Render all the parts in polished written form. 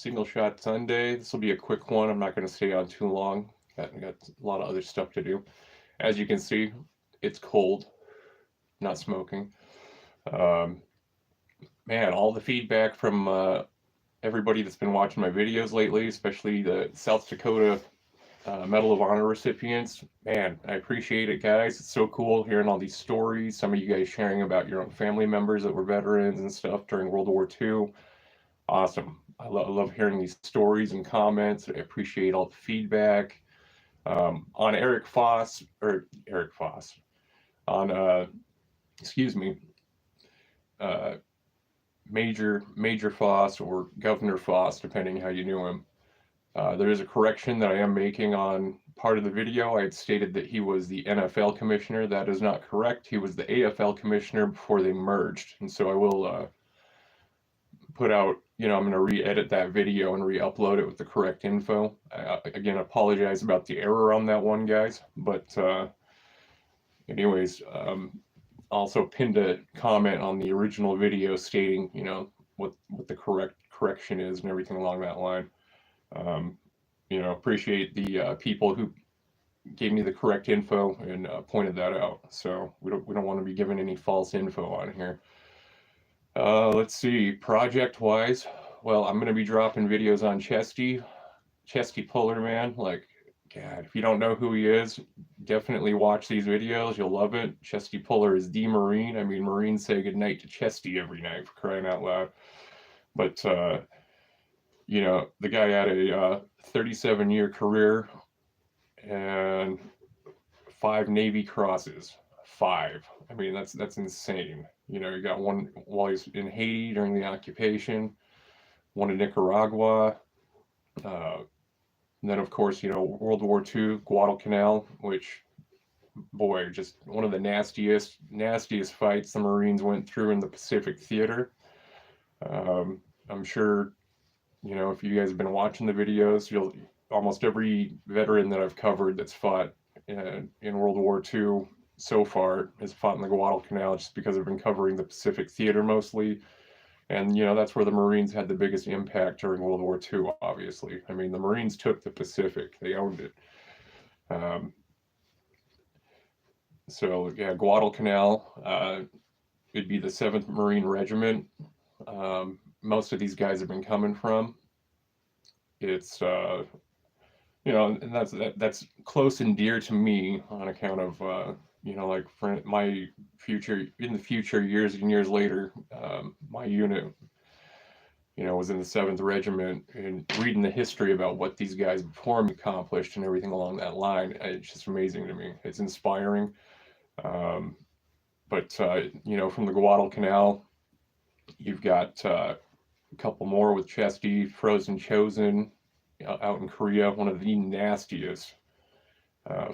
Single Shot Sunday. This will be a quick one. I'm not going to stay on too long. Got a lot of other stuff to do. As you can see, it's cold. Not smoking. Um, Man, all the feedback from everybody that's been watching my videos lately, especially the South Dakota Medal of Honor recipients. Man, I appreciate it, guys. It's so cool hearing all these stories. Some of you guys sharing about your own family members that were veterans and stuff during World War II. Awesome. I love hearing these stories and comments. I appreciate all the feedback. On Eric Foss, on, excuse me, uh, Major Foss or Governor Foss, depending how you knew him. There is a correction that I am making on part of the video. I had stated that he was the NFL commissioner. That is not correct. He was the AFL commissioner before they merged. And so I will put out, I'm going to re-edit that video and re-upload it with the correct info. Again, apologize about the error on that one, guys. But anyways, also pinned a comment on the original video stating, what the correction is and everything along that line. Appreciate the people who gave me the correct info and pointed that out. So we don't want to be giving any false info on here. Let's see, project-wise, well, I'm going to be dropping videos on Chesty Puller, man. Like, God, if you don't know who he is, definitely watch these videos. You'll love it. Chesty Puller is the Marine. I mean, Marines say goodnight to Chesty every night, for crying out loud. But, the guy had a 37-year career and 5 Navy crosses. 5. I mean, that's insane. He got one while he's in Haiti during the occupation, one in Nicaragua. And then, of course, World War II, Guadalcanal, which, boy, just one of the nastiest fights the Marines went through in the Pacific Theater. I'm sure, if you guys have been watching the videos, almost every veteran that I've covered that's fought in World War II so far has fought in the Guadalcanal, just because I've been covering the Pacific Theater mostly. And, that's where the Marines had the biggest impact during World War II, obviously. I mean, the Marines took the Pacific. They owned it. So, yeah, Guadalcanal, it'd be the 7th Marine Regiment. Most of these guys have been coming from. It's, and that's close and dear to me on account of, like for my future, in the future, years and years later, my unit, was in the 7th Regiment, and reading the history about what these guys before me accomplished and everything along that line, it's just amazing to me. It's inspiring. But from the Guadalcanal, you've got a couple more with Chesty, Frozen Chosen, out in Korea, one of the nastiest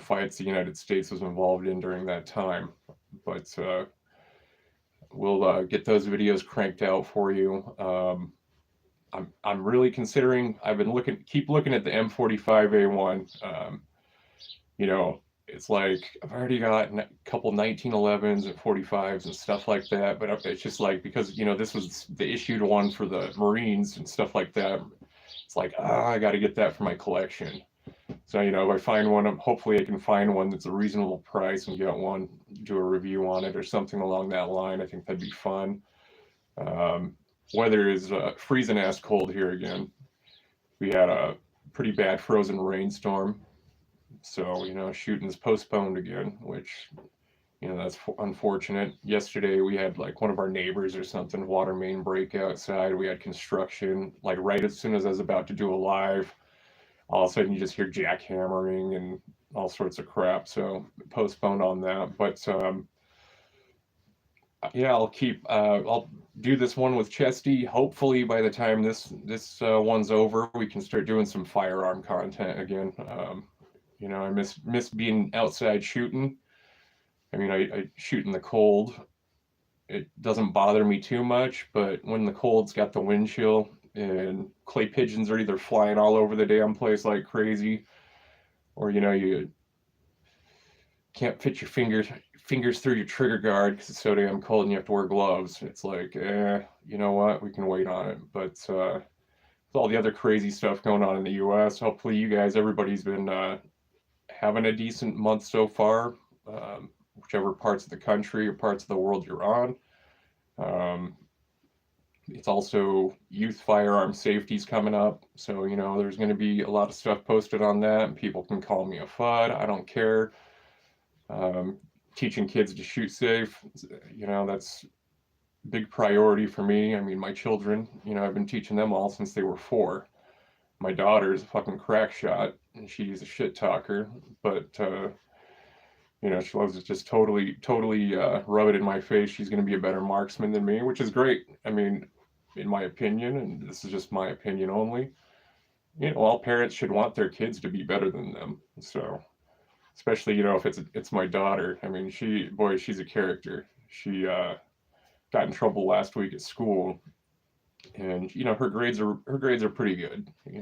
fights the United States was involved in during that time. But we'll get those videos cranked out for you. I'm really considering. I've been keep looking at the M45A1. It's like I've already got a couple 1911s and 45s and stuff like that, but it's just like, because this was the issued one for the Marines and stuff like that. It's like, I got to get that for my collection. So if I find one, hopefully I can find one that's a reasonable price and get one, do a review on it or something along that line. I think that'd be fun. Weather is freezing ass cold here again. We had a pretty bad frozen rainstorm. So, shooting's postponed again, which, that's unfortunate. Yesterday we had like one of our neighbors or something, water main break outside. We had construction, like right as soon as I was about to do a live, all of a sudden you just hear jackhammering and all sorts of crap. So postponed on that. But yeah, I'll do this one with Chesty. Hopefully by the time this one's over, we can start doing some firearm content again. I miss being outside shooting. I mean, I shoot in the cold. It doesn't bother me too much, but when the cold's got the wind chill and clay pigeons are either flying all over the damn place like crazy, or you can't fit your fingers through your trigger guard because it's so damn cold and you have to wear gloves. It's like, you know what, we can wait on it. But all the other crazy stuff going on in the U.S. Hopefully, you guys, everybody's been having a decent month so far, whichever parts of the country or parts of the world you're on. It's also youth firearm safety's coming up, so there's going to be a lot of stuff posted on that, and people can call me a FUD. I don't care. Teaching kids to shoot safe, that's a big priority for me. I mean, my children, I've been teaching them all since they were 4. My daughter's a fucking crack shot, and she's a shit talker, but she loves to just totally rub it in my face. She's going to be a better marksman than me, which is great. I mean, in my opinion, and this is just my opinion only, all parents should want their kids to be better than them. So, especially, if it's my daughter. I mean, she's a character. She got in trouble last week at school, and her grades are pretty good. They're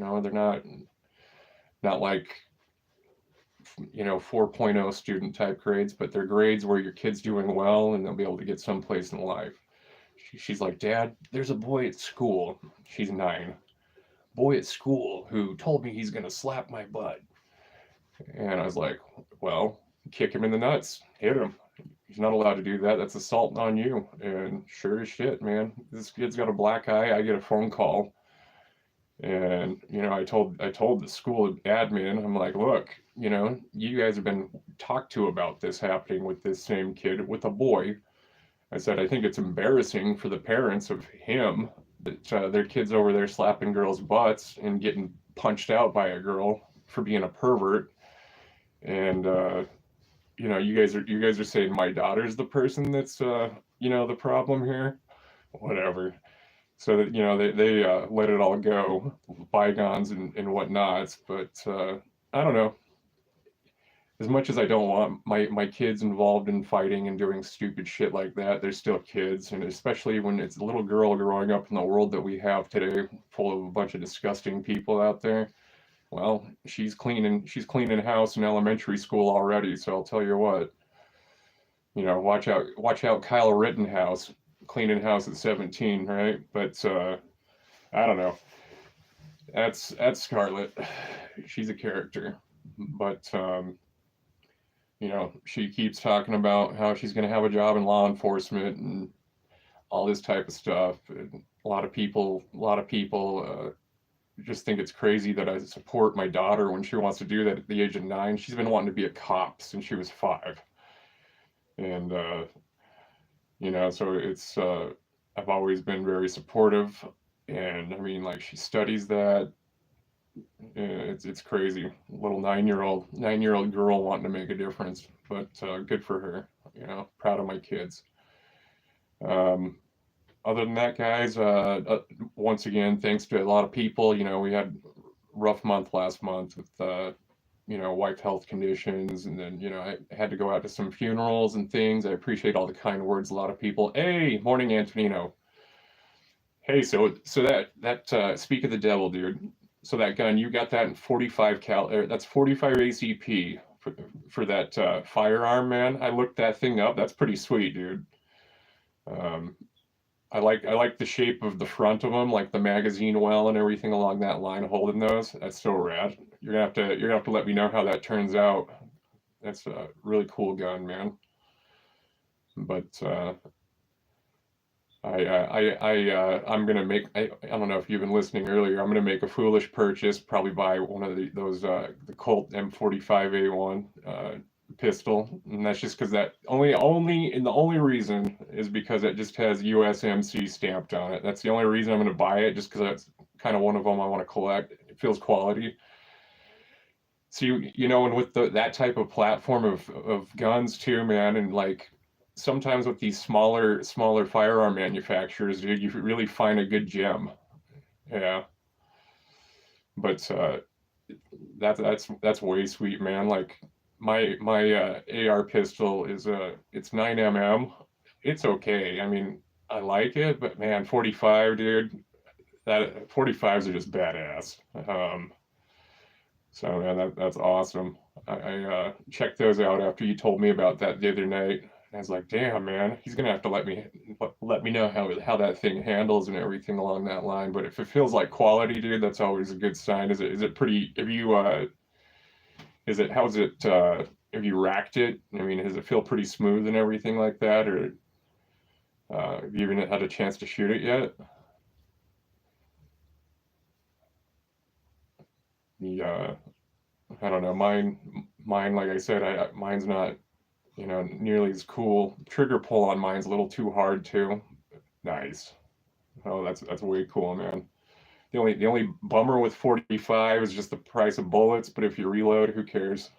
not like 4.0 student type grades, but they're grades where your kid's doing well and they'll be able to get someplace in life. She's like, Dad, there's a boy at school. She's 9. Boy at school who told me he's gonna slap my butt. And I was like, well, kick him in the nuts, hit him. He's not allowed to do that. That's assault on you. And sure as shit, man, this kid's got a black eye. I get a phone call, and I told the school admin, I'm like, look, you guys have been talked to about this happening with this same kid, with a boy. I said, I think it's embarrassing for the parents of him that their kid's over there slapping girls' butts and getting punched out by a girl for being a pervert. And you guys are saying my daughter's the person that's the problem here. Whatever. So that they let it all go, bygones and whatnots. But I don't know. As much as I don't want my kids involved in fighting and doing stupid shit like that, they're still kids, and especially when it's a little girl growing up in the world that we have today, full of a bunch of disgusting people out there. Well, she's cleaning house in elementary school already, so I'll tell you what. Watch out, Kyle Rittenhouse, cleaning house at 17, right? But I don't know. That's Scarlett. She's a character, but she keeps talking about how she's going to have a job in law enforcement and all this type of stuff. And a lot of people just think it's crazy that I support my daughter when she wants to do that at the age of 9. She's been wanting to be a cop since she was 5. And, so it's, I've always been very supportive. And I mean, like, she studies that. It's crazy. Little 9-year-old girl wanting to make a difference, but good for her. Proud of my kids. Other than that, guys, once again, thanks to a lot of people. We had a rough month last month with wife health conditions, and then I had to go out to some funerals and things. I appreciate all the kind words. A lot of people. Hey, morning, Antonino. Hey, so that speak of the devil, dude. So that gun, you got that in 45 cal. That's 45 ACP for that firearm, man. I looked that thing up. That's pretty sweet, dude. I like the shape of the front of them, like the magazine well and everything along that line holding those. That's so rad. You're gonna have to let me know how that turns out. That's a really cool gun, man. But I'm gonna make. I don't know if you've been listening earlier. I'm gonna make a foolish purchase. Probably buy one of those the Colt M45A1 pistol, and that's just because that the only reason is because it just has USMC stamped on it. That's the only reason I'm gonna buy it, just because that's kind of one of them I want to collect. It feels quality. So and with that type of platform of guns too, man, and like. Sometimes with these smaller firearm manufacturers, dude, you really find a good gem. Yeah. But that's way sweet, man. Like my AR pistol is it's 9mm. It's okay. I mean, I like it, but man, 45, dude, that 45s are just badass. So man, that's awesome. I checked those out after you told me about that the other night. And I was like, damn, man, he's gonna have to let me know how that thing handles and everything along that line. But if it feels like quality, dude, that's always a good sign. Is it pretty? Have you is it how's it? Have you racked it? I mean, does it feel pretty smooth and everything like that, or have you even had a chance to shoot it yet? The I don't know, mine, like I said, mine's not, nearly as cool. Trigger pull on mine's a little too hard too. Nice. Oh, that's way cool, man. The only bummer with 45 is just the price of bullets, but if you reload, who cares?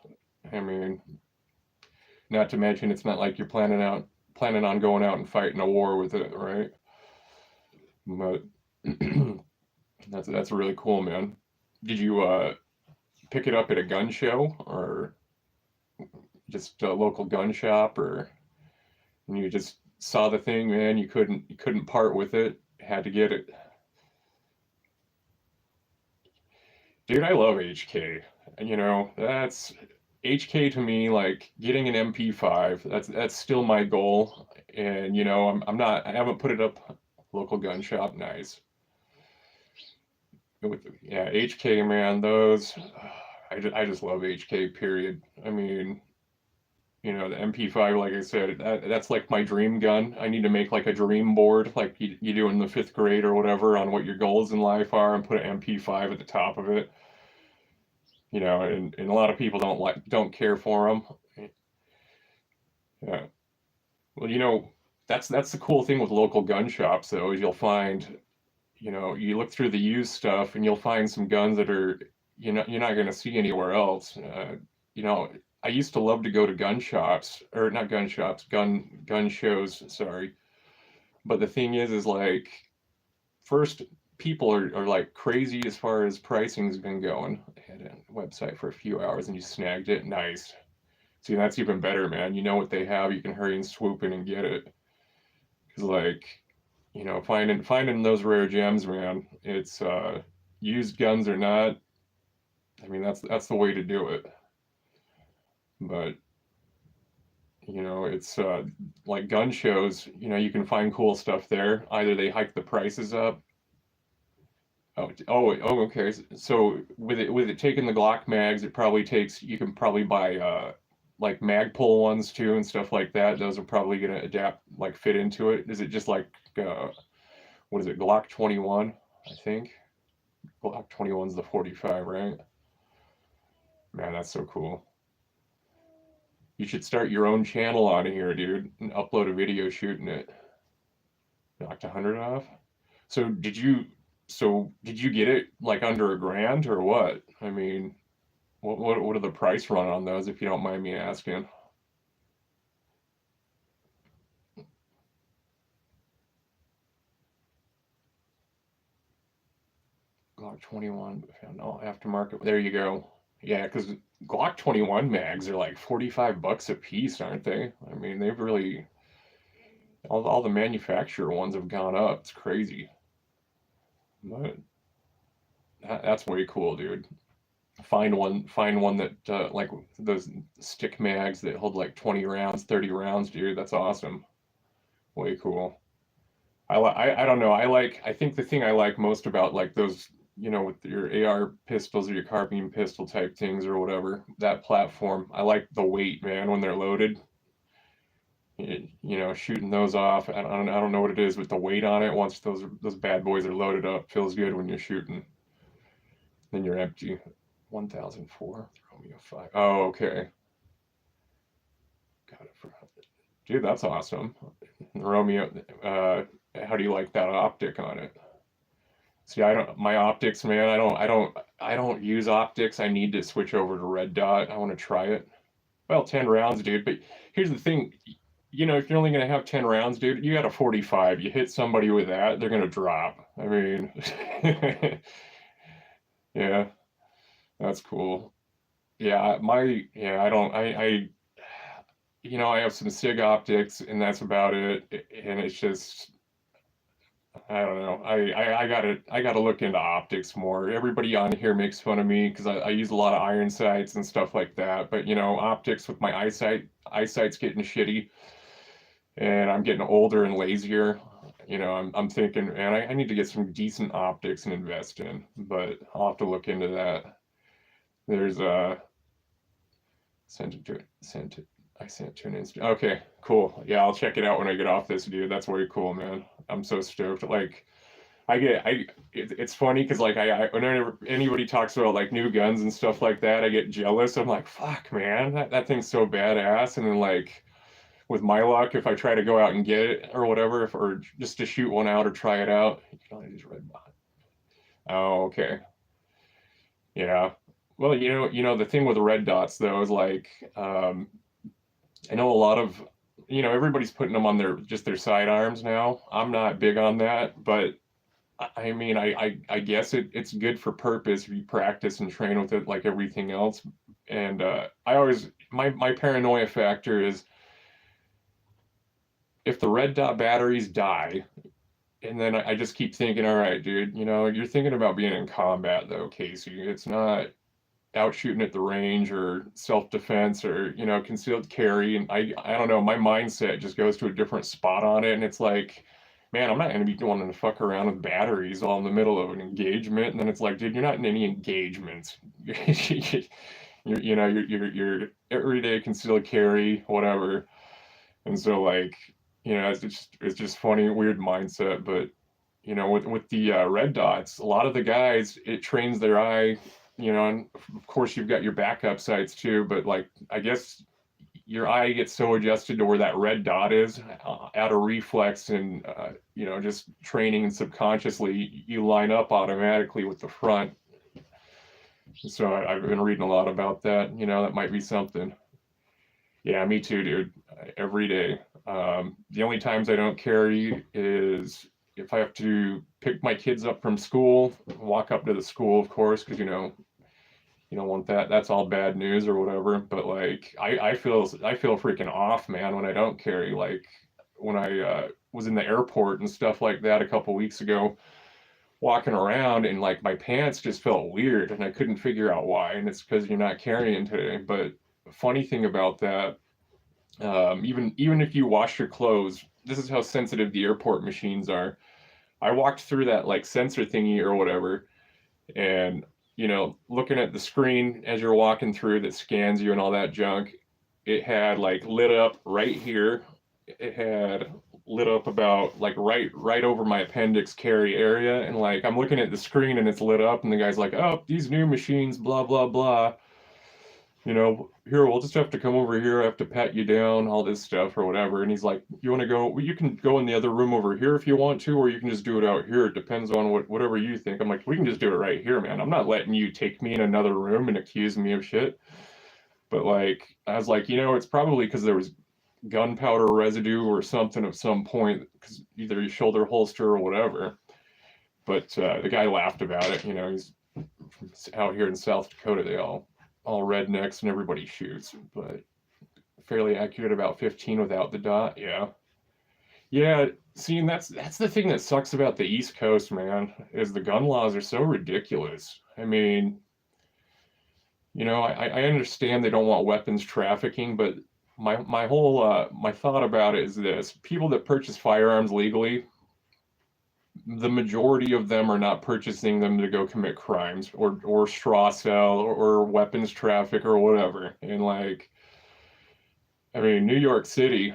I mean, not to mention it's not like you're planning on going out and fighting a war with it, right? But that's really cool, man. Did you pick it up at a gun show or just a local gun shop, or you just saw the thing, man? You couldn't part with it. Had to get it. Dude, I love HK. That's HK to me, like getting an MP5. That's still my goal. And I haven't put it up local gun shop. Nice. Yeah, HK, man, those I just love HK, period. I mean, the MP5, like I said, that's like my dream gun. I need to make like a dream board like you do in the fifth grade or whatever on what your goals in life are, and put an MP5 at the top of it. And a lot of people don't care for them. Yeah. Well, that's the cool thing with local gun shops, though, is you'll find, you look through the used stuff and you'll find some guns that are, you're not going to see anywhere else. You know, I used to love to go to gun shops, or not gun shops, gun shows, sorry. But the thing is like, first, people are like crazy as far as pricing's been going. I had a website for a few hours and you snagged it. Nice. See, that's even better, man. You know what they have, you can hurry and swoop in and get it. Because, like, finding those rare gems, man, it's used guns or not. I mean, that's the way to do it. But it's like gun shows. You can find cool stuff there. Either they hike the prices up. Oh, okay. So with it taking the Glock mags, you can probably buy like mag pull ones too and stuff like that. Those are probably gonna like fit into it. Is it just like what is it, Glock 21? I think Glock 21's the 45, right? Man, that's so cool. You should start your own channel on here, dude, and upload a video shooting it. Knocked 100 off. So did you get it like under $1,000 or what? I mean, what are the price run on those, if you don't mind me asking? Glock 21, found all aftermarket. There you go. Yeah, because Glock 21 mags are like $45 a piece, aren't they? I mean, they've really, all the manufacturer ones have gone up. It's crazy. But that's way cool, dude. Find one that like those stick mags that hold like 20 rounds, 30 rounds, dude. That's awesome. Way cool. I don't know. I think the thing I like most about like those, with your AR pistols or your carbine pistol type things or whatever, that platform, I like the weight, man, when they're loaded. Shooting those off. I don't know what it is with the weight on it. Once those bad boys are loaded up, feels good when you're shooting. Then you're empty. 1004. Throw me a 5. Oh, okay. Got it for 100. Dude, that's awesome. Romeo, how do you like that optic on it? See, my optics, man, I don't use optics. I need to switch over to red dot. I want to try it. Well, 10 rounds, dude. But here's the thing, if you're only going to have 10 rounds, dude, you got a 45. You hit somebody with that, they're going to drop. I mean, yeah, that's cool. Yeah, I don't, I have some SIG optics and that's about it. And it's just, I don't know. I gotta look into optics more. Everybody on here makes fun of me because I use a lot of iron sights and stuff like that. But optics with my eyesight's getting shitty. and I'm getting older and lazier. You know, I'm thinking, man, I need to get some decent optics and invest in, but I'll have to look into that. There's sent it to sent it. I sent it to an instant. Okay, cool. Yeah, I'll check it out when I get off this, dude. That's way cool, man. I'm so stoked. Like, it's funny because like whenever anybody talks about like new guns and stuff like that, I get jealous. I'm like, fuck, man, that thing's so badass. And then like with my luck, if I try to go out and get it or whatever, or just to shoot one out or try it out, you can only use red dot. Oh, okay. Yeah. Well, the thing with the red dots though is like, I know a lot of, everybody's putting them on their sidearms now. I'm not big on that, but I mean, I guess it's good for purpose if you practice and train with it like everything else. And I always, my paranoia factor is if the red dot batteries die, and then I just keep thinking, all right, dude, you're thinking about being in combat though, Casey. It's not out shooting at the range or self-defense or, concealed carry. And I don't know, my mindset just goes to a different spot on it. And it's like, man, I'm not going to be wanting to fuck around with batteries all in the middle of an engagement. And then it's like, dude, you're not in any engagements. You're everyday concealed carry, whatever. And so like, it's just funny, weird mindset. But with the red dots, a lot of the guys, it trains their eye, and of course you've got your backup sights too, but like, I guess your eye gets so adjusted to where that red dot is out of reflex and, just training and subconsciously you line up automatically with the front. So I've been reading a lot about that, that might be something. Yeah, me too, dude. Every day. The only times I don't carry is if I have to pick my kids up from school, walk up to the school, of course, because you don't want that. That's all bad news or whatever. But like, I feel freaking off, man, when I don't carry. Like when I was in the airport and stuff like that a couple weeks ago, walking around and like my pants just felt weird and I couldn't figure out why. And it's because you're not carrying today. But funny thing about that, even if you wash your clothes, this is how sensitive the airport machines are. I walked through that like sensor thingy or whatever, and looking at the screen as you're walking through that scans you and all that junk, it had like lit up right here. It had lit up about like right over my appendix carry area, and like I'm looking at the screen and it's lit up, and the guy's like, "Oh, these new machines, blah blah blah. Here, we'll just have to come over here. I have to pat you down, all this stuff or whatever." And he's like, "You want to go? Well, you can go in the other room over here if you want to, or you can just do it out here. It depends on whatever you think." I'm like, "We can just do it right here, man. I'm not letting you take me in another room and accuse me of shit." But like, I was like, it's probably because there was gunpowder residue or something at some point, because either your shoulder holster or whatever. But the guy laughed about it. He's out here in South Dakota. They all rednecks and everybody shoots, but fairly accurate about 15 without the dot. Yeah, see, and that's the thing that sucks about the East Coast, man, is the gun laws are so ridiculous. I mean, I understand they don't want weapons trafficking, but my whole my thought about it is this: people that purchase firearms legally, the majority of them are not purchasing them to go commit crimes or straw sell or weapons traffic or whatever. And like, I mean, New York City,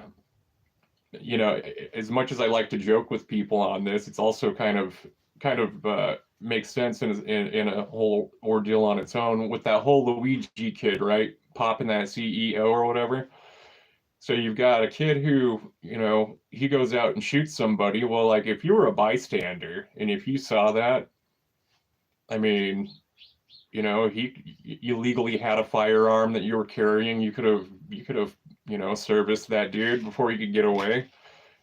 as much as I like to joke with people on this, it's also kind of makes sense in a whole ordeal on its own with that whole Luigi kid, right? Popping that CEO or whatever. So you've got a kid who, he goes out and shoots somebody. Well, like if you were a bystander and if you saw that, I mean, you legally had a firearm that you were carrying. You could have, serviced that dude before you could get away.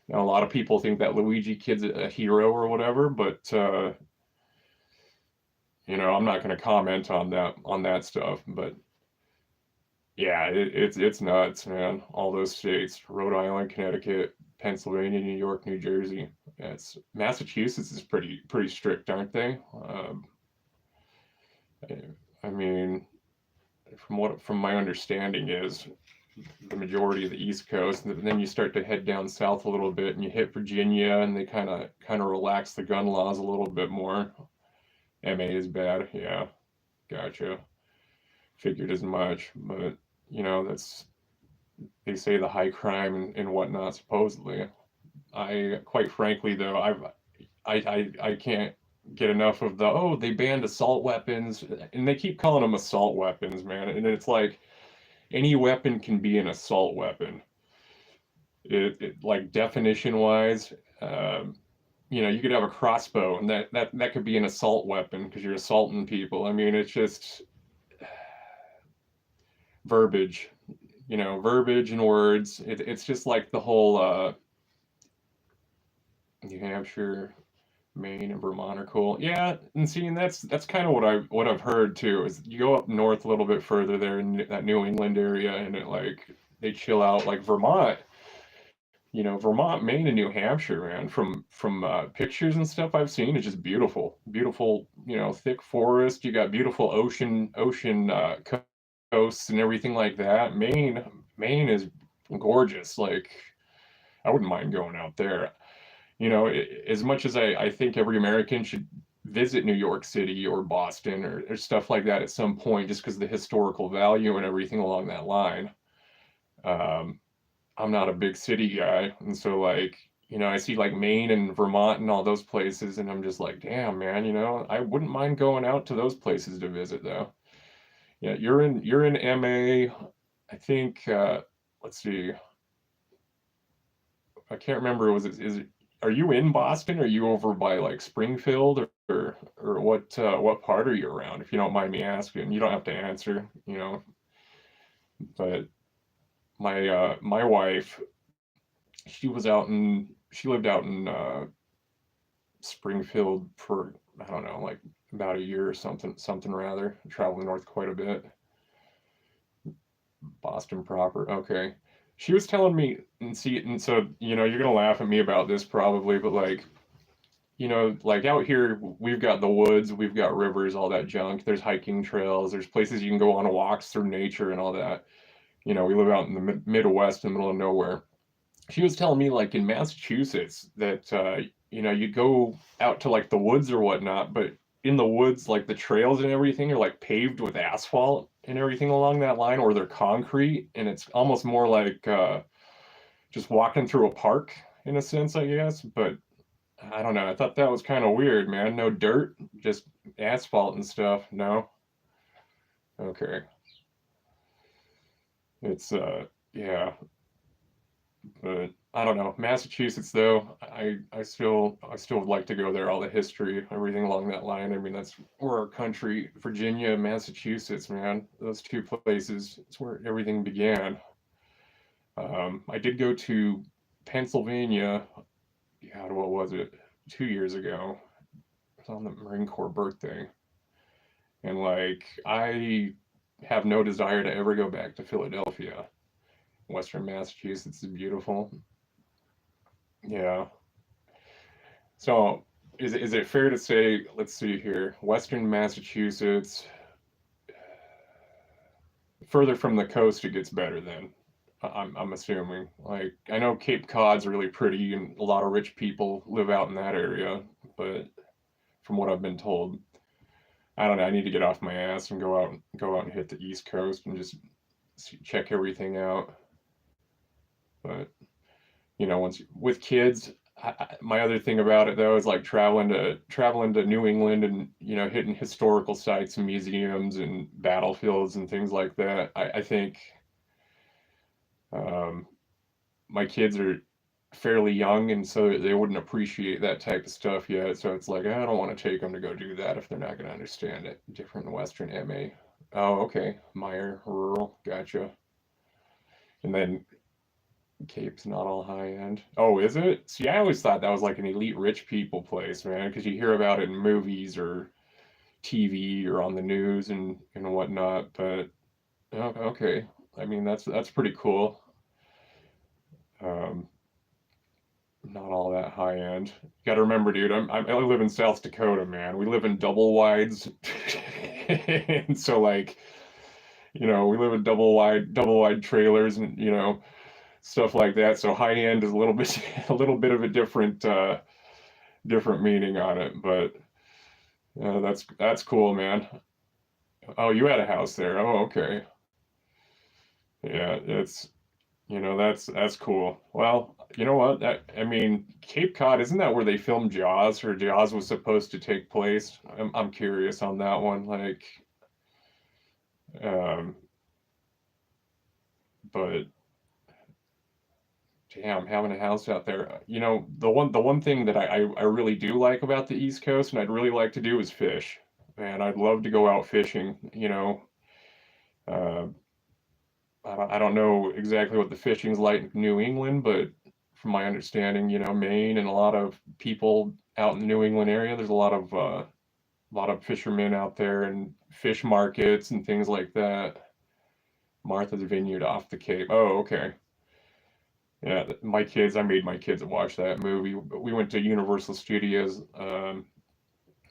Now, a lot of people think that Luigi kid's a hero or whatever, but I'm not going to comment on that stuff. But yeah, it's nuts, man. All those states: Rhode Island, Connecticut, Pennsylvania, New York, New Jersey. It's Massachusetts is pretty strict, aren't they? I mean, from my understanding is, the majority of the East Coast, and then you start to head down south a little bit, and you hit Virginia, and they kind of relax the gun laws a little bit more. MA is bad, yeah, gotcha. Figured as much, but you know that's they say the high crime and whatnot supposedly. I quite frankly though I can't get enough of the oh they banned assault weapons and they keep calling them assault weapons, man, and it's like any weapon can be an assault weapon. It like definition wise, you know, you could have a crossbow and that could be an assault weapon because you're assaulting people. I mean, it's just verbiage, you know, verbiage and words. It's just like the whole New Hampshire, Maine, and Vermont are cool. Yeah, and see, and that's kind of what I've heard too. Is you go up north a little bit further there in that New England area, and it like they chill out. Like Vermont, you know, Vermont, Maine, and New Hampshire, man. From pictures and stuff I've seen, it's just beautiful, beautiful. You know, thick forest. You got beautiful ocean coasts and everything like that. Maine is gorgeous. Like I wouldn't mind going out there. You know, as much as I think every American should visit New York City or Boston or stuff like that at some point, just because of the historical value and everything along that line. Um, I'm not a big city guy, and so like, you know, I see like Maine and Vermont and all those places, and I'm just like, damn, man, you know, I wouldn't mind going out to those places to visit though. Yeah, you're in MA. I think let's see. I can't remember. Was it is it are you in Boston? Or are you over by like Springfield or what part are you around? If you don't mind me asking, you don't have to answer, you know. But my wife, she lived out in Springfield for I don't know like about a year or something rather. Traveling north quite a bit. Boston proper. Okay. She was telling me and see and so you know you're gonna laugh at me about this probably, but like you know, like out here, we've got the woods, we've got rivers, all that junk. There's hiking trails, there's places you can go on walks through nature and all that. You know, we live out in the Midwest in the middle of nowhere. She was telling me, like in Massachusetts, that, you know, you go out to like the woods or whatnot, but in the woods, like the trails and everything are like paved with asphalt and everything along that line, or they're concrete. And it's almost more like just walking through a park in a sense, I guess. But I don't know. I thought that was kind of weird, man. No dirt, just asphalt and stuff. No? Okay. It's yeah, but I don't know. Massachusetts though, I still would like to go there. All the history, everything along that line. I mean, that's where our country, Virginia, Massachusetts, man. Those two places, it's where everything began. I did go to Pennsylvania. God, what was it? 2 years ago. It was on the Marine Corps birthday. And like I have no desire to ever go back to Philadelphia. Western Massachusetts is beautiful. Yeah. So is it fair to say, let's see here, Western Massachusetts, further from the coast it gets better then. I'm assuming. Like I know Cape Cod's really pretty and a lot of rich people live out in that area, but from what I've been told, I don't know, I need to get off my ass and go out and hit the East Coast and just check everything out. But you know, once with kids, my other thing about it though is like traveling to New England and you know hitting historical sites and museums and battlefields and things like that. I think um, my kids are fairly young and so they wouldn't appreciate that type of stuff yet. So it's like I don't want to take them to go do that if they're not going to understand it. Different Western MA. Oh, okay. Meyer, rural, gotcha. And then Cape's not all high end. Oh, is it? See, I always thought that was like an elite rich people place, man, because you hear about it in movies or TV or on the news and whatnot. But oh, okay, I mean that's pretty cool. Um, not all that high end. You got to remember, dude. I live in South Dakota, man. We live in double wides, and so like You know, we live in double wide trailers and, you know, stuff like that. So high end is a little bit a little bit of a different meaning on it, but that's cool, man. Oh, you had a house there. Oh, okay. Yeah, it's you know that's cool. Well, you know what? I mean, Cape Cod, isn't that where they filmed Jaws, or Jaws was supposed to take place? I'm curious on that one. Like, um, but damn, having a house out there. You know, the one thing that I really do like about the East Coast, and I'd really like to do is fish. Man, I'd love to go out fishing. You know, uh, I don't know exactly what the fishing's like in New England, but from my understanding, you know, Maine and a lot of people out in the New England area, there's a lot of fishermen out there and fish markets and things like that. Martha's Vineyard off the Cape. Oh, okay. Yeah, my kids, I made my kids watch that movie. We went to Universal Studios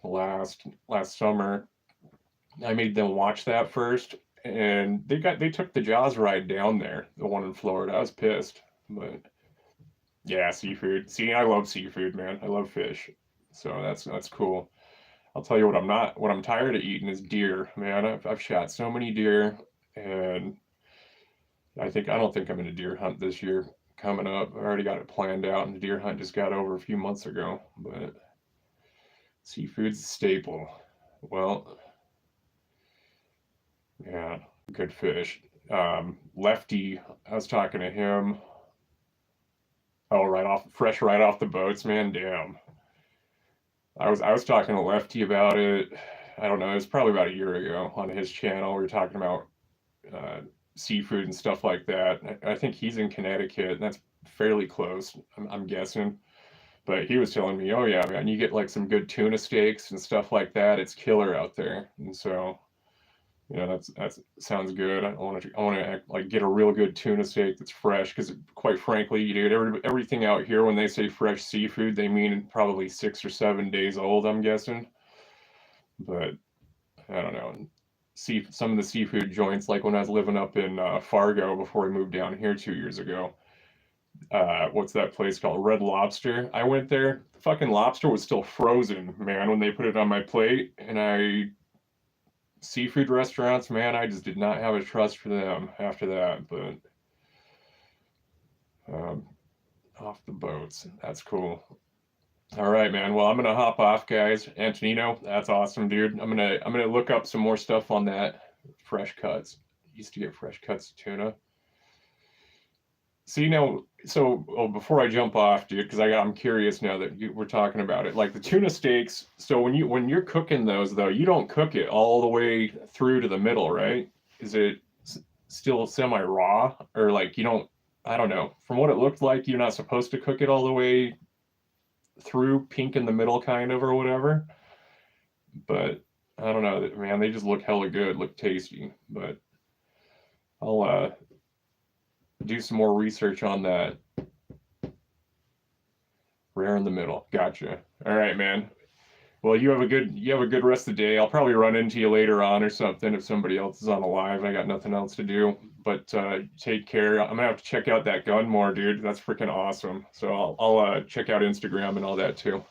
last summer. I made them watch that first, and they took the Jaws ride down there, the one in Florida. I was pissed, but yeah, seafood. See, I love seafood, man. I love fish, so that's cool. I'll tell you what I'm tired of eating is deer, man. I've shot so many deer, and I don't think I'm in a deer hunt this year coming up. I already got it planned out, and the deer hunt just got over a few months ago. But seafood's a staple. Well, yeah, good fish. Lefty, I was talking to him. Oh, fresh right off the boats, man. Damn. I was talking to Lefty about it. I don't know. It was probably about a year ago on his channel. We were talking about uh, seafood and stuff like that. I think he's in Connecticut, and that's fairly close. I'm guessing. But he was telling me, oh yeah, man, you get like some good tuna steaks and stuff like that. It's killer out there. And so, you know, that sounds good. I want to like get a real good tuna steak that's fresh because, quite frankly, you dude, everything out here when they say fresh seafood, they mean probably 6 or 7 days old. I'm guessing, but I don't know. See some of the seafood joints, like when I was living up in Fargo before we moved down here 2 years ago. What's that place called? Red Lobster. I went there. The fucking lobster was still frozen, man, when they put it on my plate. And seafood restaurants, man, I just did not have a trust for them after that. But um, off the boats, that's cool. All right, man. Well, I'm gonna hop off, guys. Antonino, that's awesome, dude. I'm gonna look up some more stuff on that. Fresh cuts. Used to get fresh cuts of tuna. See now, so before I jump off, dude, because I'm curious now that we're talking about it. Like the tuna steaks. So when you're cooking those though, you don't cook it all the way through to the middle, right? Is it still semi raw, or like you don't? I don't know. From what it looked like, you're not supposed to cook it all the way through, pink in the middle, kind of, or whatever. But I don't know, man. They just look hella good, look tasty. But I'll do some more research on that. Rare in the middle. Gotcha. All right, man. Well, you have a good rest of the day. I'll probably run into you later on or something if somebody else is on a live. I got nothing else to do. But take care. I'm gonna have to check out that gun more, dude. That's freaking awesome. So I'll check out Instagram and all that too.